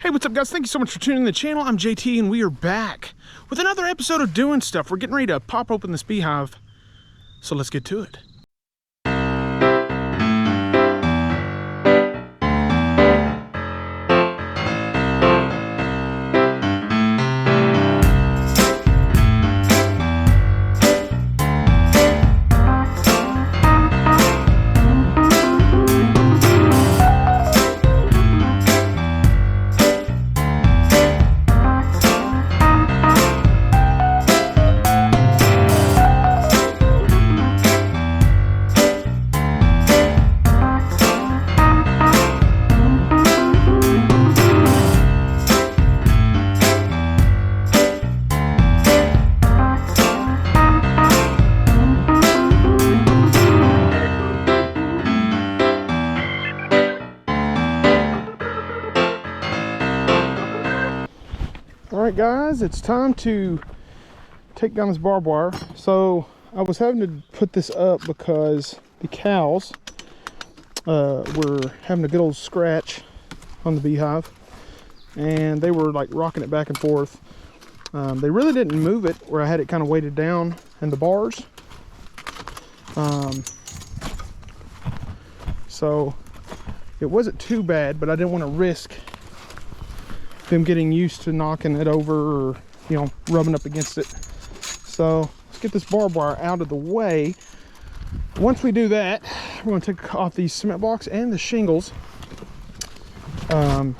Hey, what's up guys? Thank you so much for tuning in to the channel. I'm JT and we are back with another episode of Doing Stuff. We're getting ready to pop open this beehive, so let's get to it. Alright guys, it's time to take down this barbed wire. So I was having to put this up because the cows were having a good old scratch on the beehive and they were like rocking it back and forth. They really didn't move it where I had it kind of weighted down in the bars. So it wasn't too bad, but I didn't want to risk them getting used to knocking it over or, you know, rubbing up against it. So let's get this barbed wire out of the way. Once we do that, we're going to take off these cement blocks and the shingles. I'm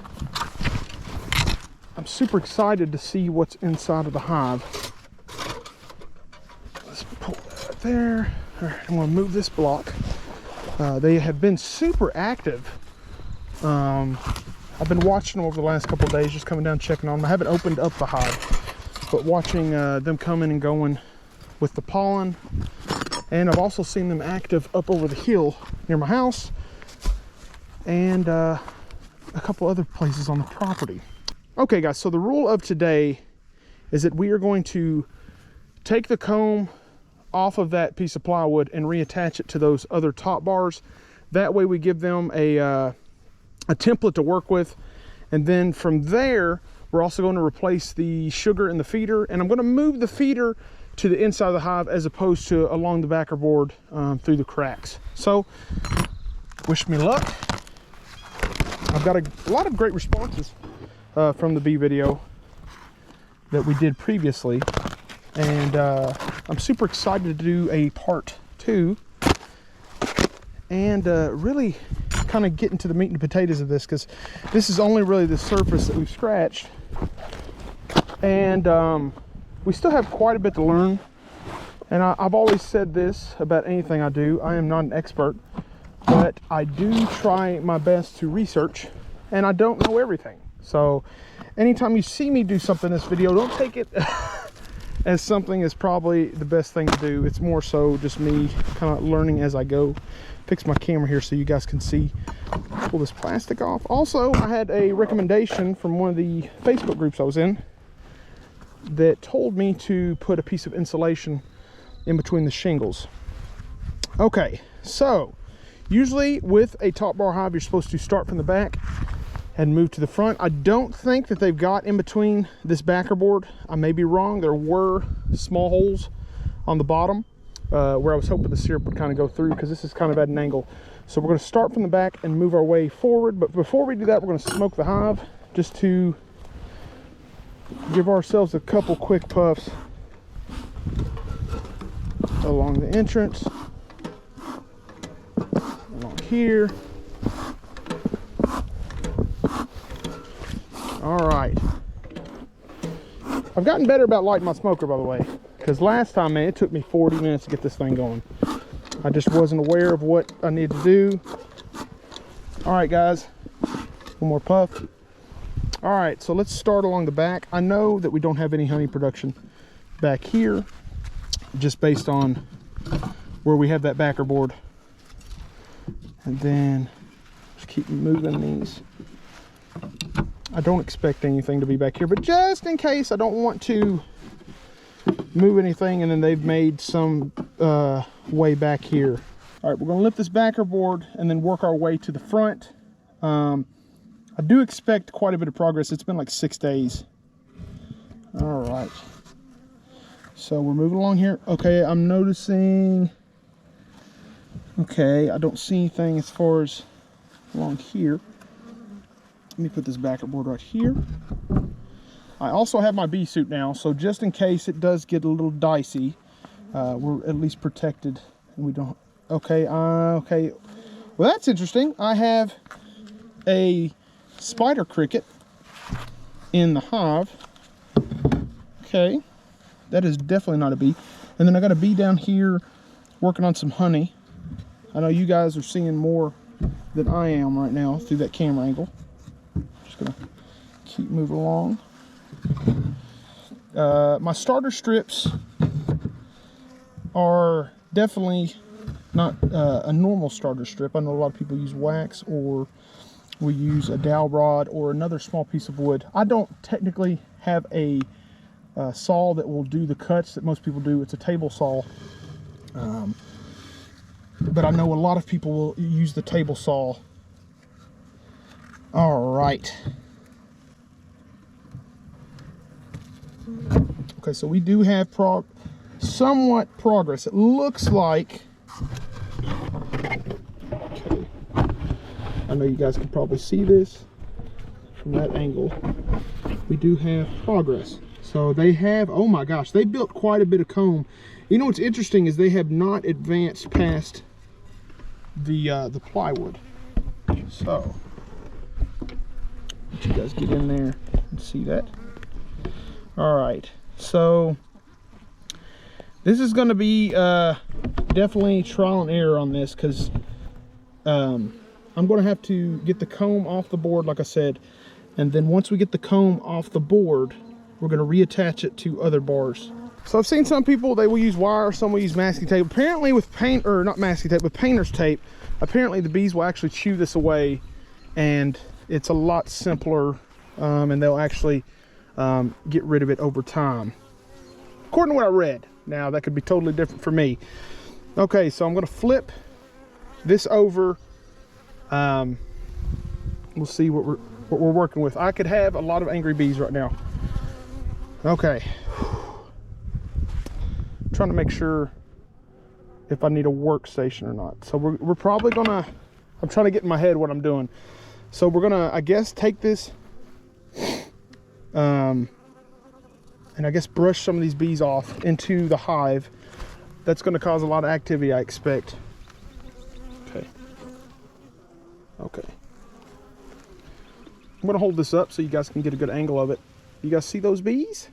super excited to see what's inside of the hive. Let's pull that there. All right, I'm going to move this block. They have been super active. I've been watching them over the last couple of days, just coming down checking on them. I haven't opened up the hive, but watching them coming and going with the pollen. And I've also seen them active up over the hill near my house and a couple other places on the property. Okay guys, so the rule of today is that we are going to take the comb off of that piece of plywood and reattach it to those other top bars. That way we give them a template to work with, and then from there we're also going to replace the sugar in the feeder, and I'm going to move the feeder to the inside of the hive as opposed to along the backer board through the cracks. So wish me luck. I've got a lot of great responses from the bee video that we did previously, and I'm super excited to do a part 2 and really kind of get into the meat and potatoes of this, because this is only really the surface that we've scratched, and we still have quite a bit to learn. And I've always said this about anything I do: I am not an expert, but I do try my best to research, and I don't know everything. So anytime you see me do something in this video, don't take it as something is probably the best thing to do. It's more so just me kind of learning as I go. Fix my camera here so you guys can see. Pull this plastic off. Also, I had a recommendation from one of the Facebook groups I was in that told me to put a piece of insulation in between the shingles. Okay, so usually with a top bar hive, you're supposed to start from the back and move to the front. I don't think that they've got in between this backer board. I may be wrong. There were small holes on the bottom where I was hoping the syrup would kind of go through, because this is kind of at an angle. So we're going to start from the back and move our way forward. But before we do that, we're going to smoke the hive just to give ourselves a couple quick puffs along the entrance, along here. All right. I've gotten better about lighting my smoker, by the way, because last time, man, it took me 40 minutes to get this thing going. I just wasn't aware of what I needed to do. All right, guys, one more puff. All right, so let's start along the back. I know that we don't have any honey production back here, just based on where we have that backer board. And then just keep moving these. I don't expect anything to be back here, but just in case, I don't want to move anything and then they've made some way back here. All right, we're gonna lift this backer board and then work our way to the front. I do expect quite a bit of progress. It's been like 6 days. All right. So we're moving along here. Okay, I'm noticing. Okay, I don't see anything as far as along here. Let me put this backer board right here. I also have my bee suit now, so just in case it does get a little dicey, we're at least protected. And we don't. Okay, okay. Well, that's interesting. I have a spider cricket in the hive. Okay, that is definitely not a bee. And then I got a bee down here working on some honey. I know you guys are seeing more than I am right now through that camera angle. Just gonna keep moving along. My starter strips are definitely not a normal starter strip. I know a lot of people use wax, or we use a dowel rod or another small piece of wood. I don't technically have a saw that will do the cuts that most people do. It's a table saw. But I know a lot of people will use the table saw. All right. Okay, so we do have somewhat progress. It looks like. Okay. I know you guys can probably see this from that angle. We do have progress. So they have, oh my gosh, they built quite a bit of comb. You know what's interesting is they have not advanced past the plywood. So let you guys get in there and see that. All right, so this is going to be definitely trial and error on this, because I'm going to have to get the comb off the board, like I said, and then once we get the comb off the board, we're going to reattach it to other bars. So I've seen some people, they will use wire, some will use masking tape. Apparently with paint, or not masking tape, but painter's tape, apparently the bees will actually chew this away, and it's a lot simpler, and they'll actually get rid of it over time, according to what I read. Now that could be totally different for me. Okay, so I'm going to flip this over. We'll see what we're working with. I could have a lot of angry bees right now. Okay, trying to make sure if I need a workstation or not. So we're probably gonna, I'm trying to get in my head what I'm doing. So we're gonna, I guess, take this and I guess brush some of these bees off into the hive. That's going to cause a lot of activity, I expect. Okay. Okay. I'm going to hold this up so you guys can get a good angle of it. You guys see those bees?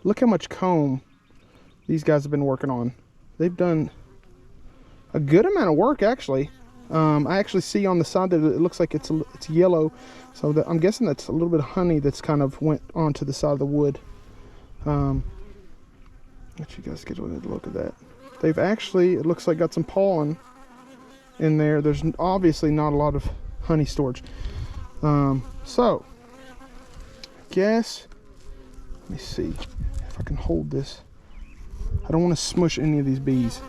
Look how much comb these guys have been working on. They've done a good amount of work, actually. I actually see on the side that it looks like it's yellow, so that I'm guessing that's a little bit of honey that's kind of went onto the side of the wood. Let you guys get a look at that. They've actually, it looks like, got some pollen in there. There's obviously not a lot of honey storage. So I guess, let me see if I can hold this. I don't want to smush any of these bees.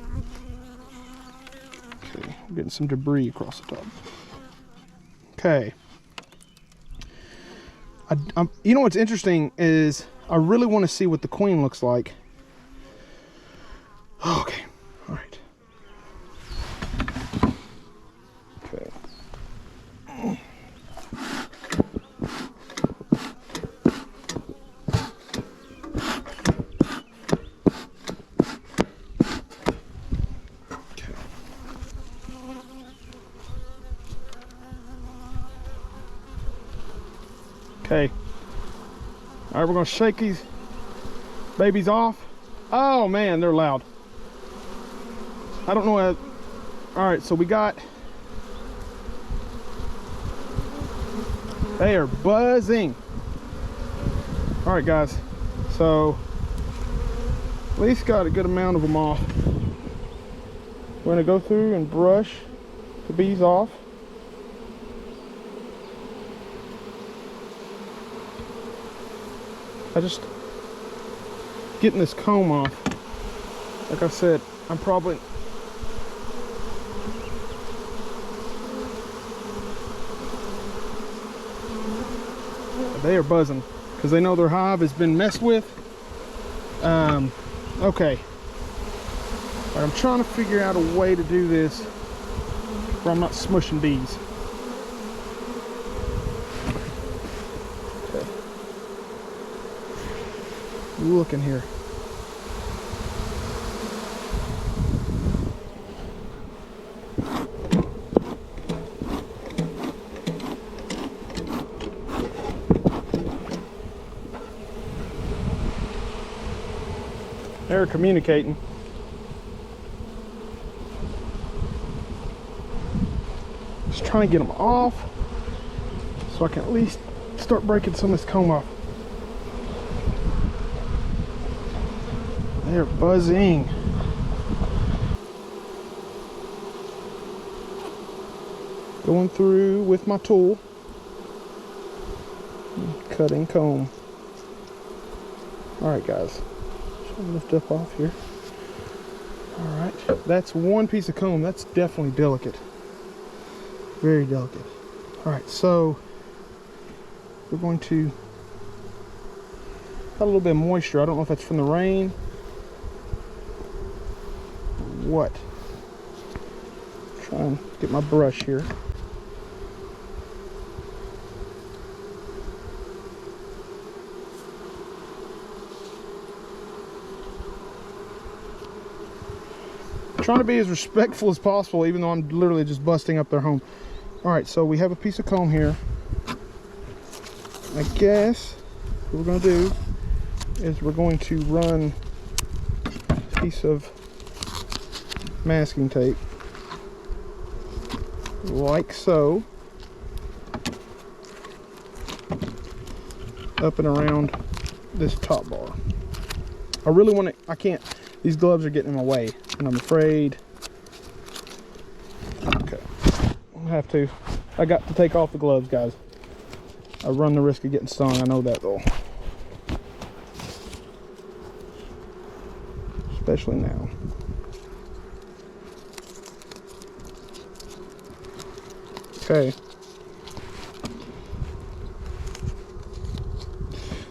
Okay, I'm getting some debris across the top. Okay. You know what's interesting is I really want to see what the queen looks like. Okay, all right. Okay. Okay. All right, we're gonna shake these babies off. Oh man, they're loud. I don't know what. All right, so we got. They are buzzing. All right, guys. So at least got a good amount of them off. We're gonna go through and brush the bees off. I just getting this comb off. Like I said, I'm probably They are buzzing because they know their hive has been messed with. Okay. But I'm trying to figure out a way to do this where I'm not smushing bees. Okay. Look in here. They're communicating. Just trying to get them off so I can at least start breaking some of this comb off. They're buzzing. Going through with my tool, cutting comb. All right, guys. Lift up off here. All right, that's one piece of comb. That's definitely delicate, very delicate. All right, so we're going to got a little bit of moisture. I don't know if that's from the rain. What? Try and get my brush here. Trying to be as respectful as possible, even though I'm literally just busting up their home. All right, so we have a piece of comb here. I guess what we're going to do is we're going to run a piece of masking tape like so up and around this top bar. I really want to, I can't, these gloves are getting in my way and I'm afraid. Okay, I'll have to, I got to take off the gloves, guys. I run the risk of getting stung, I know that though. Especially now. Okay.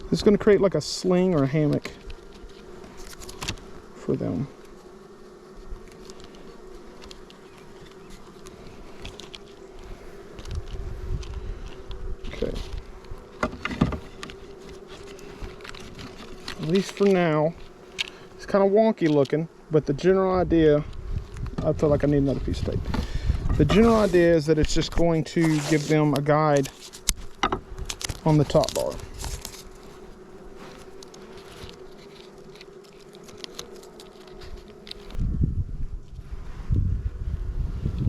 This is going to create like a sling or a hammock for them. Okay. At least for now. It's kind of wonky looking, but the general idea, I feel like I need another piece of tape. The general idea is that it's just going to give them a guide on the top bar.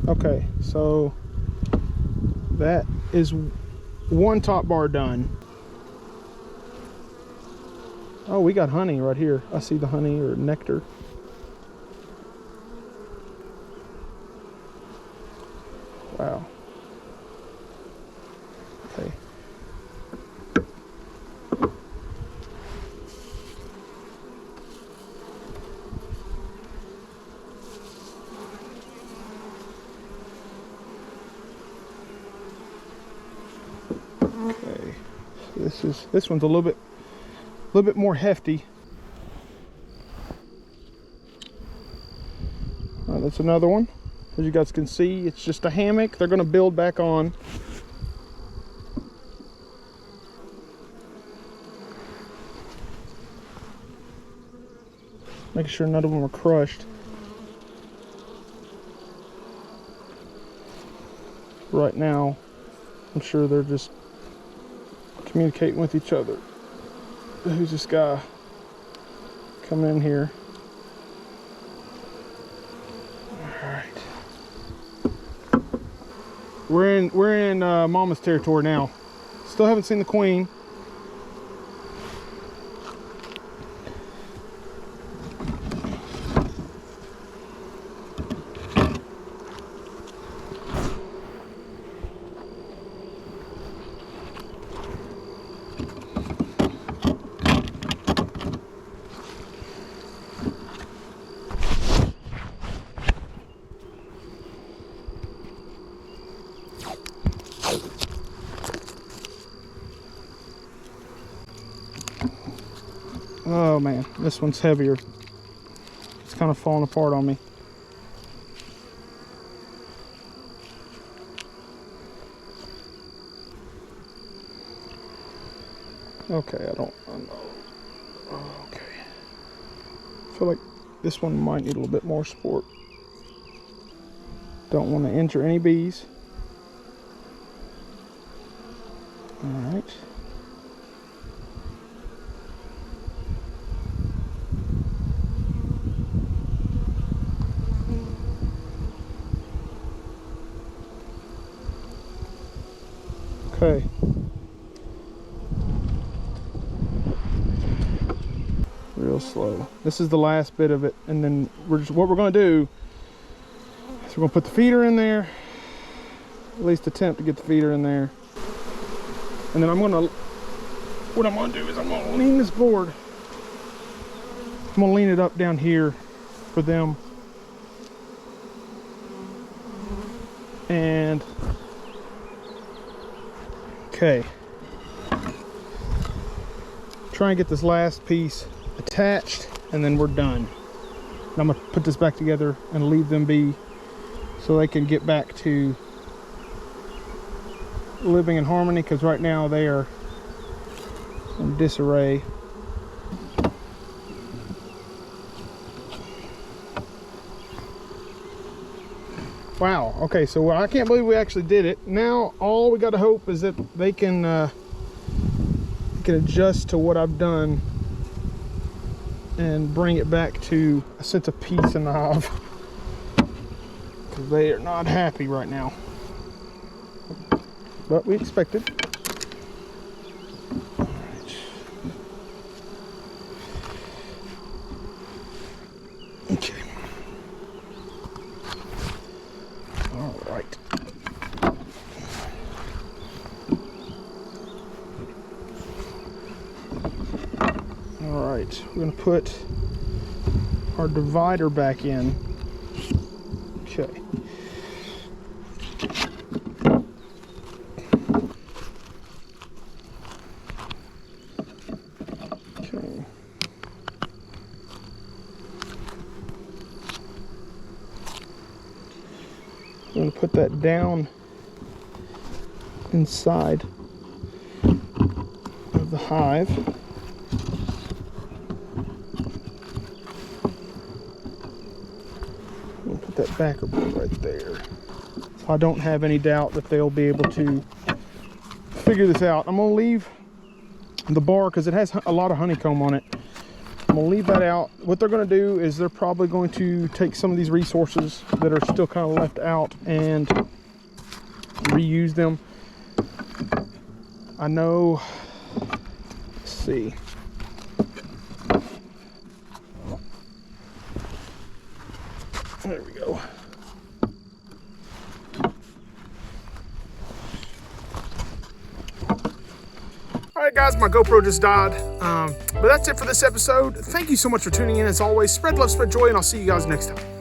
Okay, so that is one top bar done. Oh, we got honey right here. I see the honey or nectar. Wow. Okay. Okay. So this one's a little bit more hefty. All right, that's another one. As you guys can see, it's just a hammock. They're going to build back on. Making sure none of them are crushed. Right now, I'm sure they're just communicating with each other. Who's this guy coming in here? We're in Mama's territory now. Still haven't seen the queen. Oh man, this one's heavier. It's kind of falling apart on me. Okay, I know. Okay. I feel like this one might need a little bit more support. Don't want to injure any bees. All right. Okay. Real slow. This is the last bit of it, and then what we're going to do is we're going to put the feeder in there. At least attempt to get the feeder in there. And then what I'm going to do is I'm going to lean this board. I'm going to lean it up down here for them. And okay. Try and get this last piece attached, and then we're done. And I'm going to put this back together and leave them be so they can get back to living in harmony, because right now they are in disarray. Wow, okay, so I can't believe we actually did it. Now all we got to hope is that they can adjust to what I've done and bring it back to a sense of peace and hive, because they are not happy right now. But we expected. All right. Okay. All right. All right. We're going to put our divider back in. Okay. I'm going to put that down inside of the hive. We'll put that backer board right there. So I don't have any doubt that they'll be able to figure this out. I'm going to leave the bar, because it has a lot of honeycomb on it. I'm going to leave that out. What they're going to do is they're probably going to take some of these resources that are still kind of left out and reuse them. I know, let's see. There we go. Alright guys, my GoPro just died, but that's it for this episode. Thank you so much for tuning in. As always, spread love, spread joy, and I'll see you guys next time.